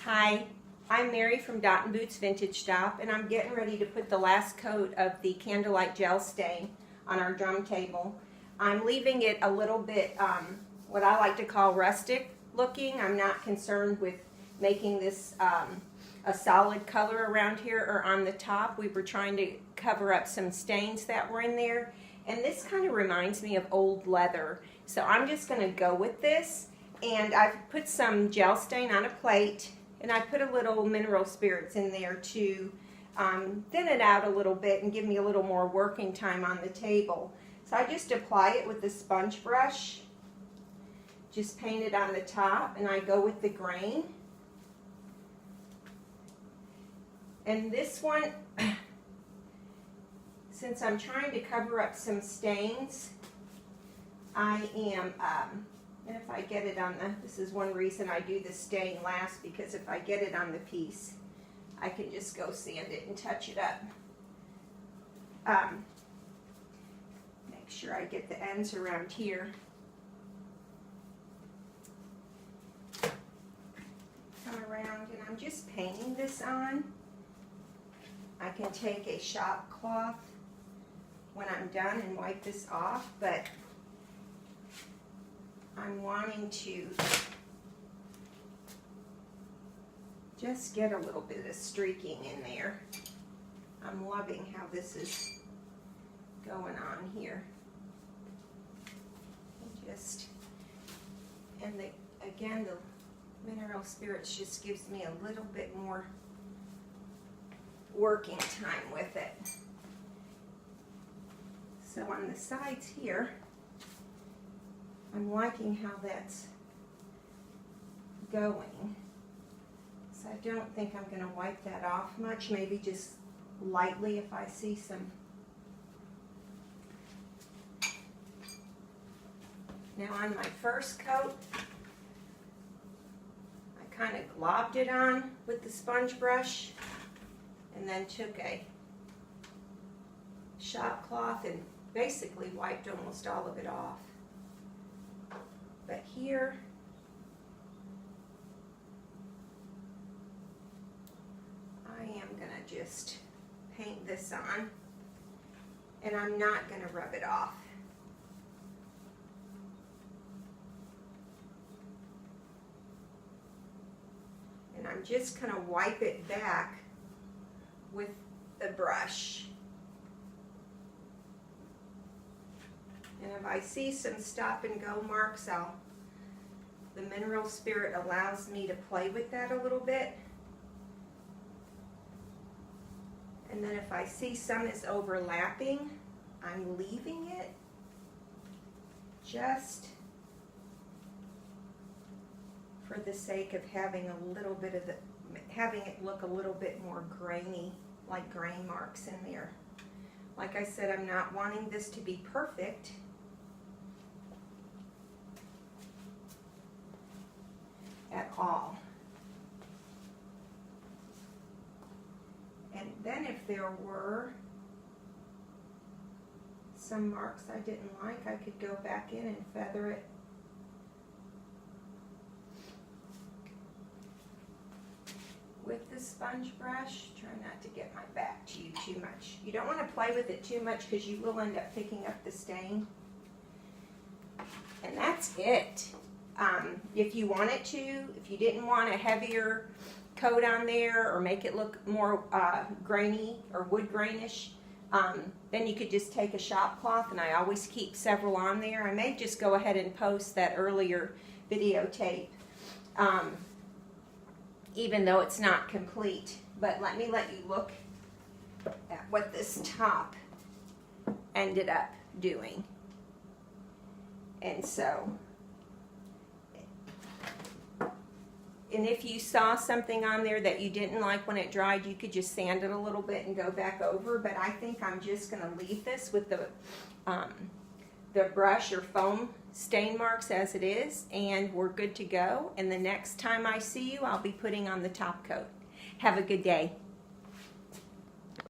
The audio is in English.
Hi, I'm Mary from Dot & Boots Vintage Shop, and I'm getting ready to put the last coat of the Candlelight Gel Stain on our drum table. I'm leaving it a little bit, what I like to call rustic looking. I'm not concerned with making this a solid color around here or on the top. We were trying to cover up some stains that were in there, and this kind of reminds me of old leather. So I'm just going to go with this, and I've put some gel stain on a plate. And I put a little mineral spirits in there to thin it out a little bit and give me a little more working time on the table. So I just apply it with the sponge brush, just paint it on the top, and I go with the grain. And this one, since I'm trying to cover up some stains, I am and if I get it on this is one reason I do the stain last, because if I get it on the piece, I can just go sand it and touch it up. Make sure I get the ends around here. Come around, and I'm just painting this on. I can take a shop cloth when I'm done and wipe this off, but I'm wanting to just get a little bit of streaking in there. I'm loving how this is going on here. Again, the mineral spirits just gives me a little bit more working time with it. So on the sides here, I'm liking how that's going. So I don't think I'm going to wipe that off much, maybe just lightly if I see some. Now on my first coat, I kind of globbed it on with the sponge brush and then took a shop cloth and basically wiped almost all of it off. But here, I am going to just paint this on, and I'm not going to rub it off. And I'm just going to wipe it back with the brush. And if I see some stop and go marks, the mineral spirit allows me to play with that a little bit. And then if I see some is overlapping, I'm leaving it just for the sake of having a little bit of having it look a little bit more grainy, like grain marks in there. Like I said, I'm not wanting this to be perfect. At all. And then if there were some marks I didn't like, I could go back in and feather it. With the sponge brush. Try not to get my back to you too much. You don't want to play with it too much because you will end up picking up the stain. And that's it. If you wanted to, if you didn't want a heavier coat on there or make it look more grainy or wood grainish, then you could just take a shop cloth, and I always keep several on there. I may just go ahead and post that earlier videotape, even though it's not complete. But let me let you look at what this top ended up doing. And so, and if you saw something on there that you didn't like when it dried, you could just sand it a little bit and go back over. But I think I'm just going to leave this with the brush or foam stain marks as it is, and we're good to go. And the next time I see you, I'll be putting on the top coat. Have a good day.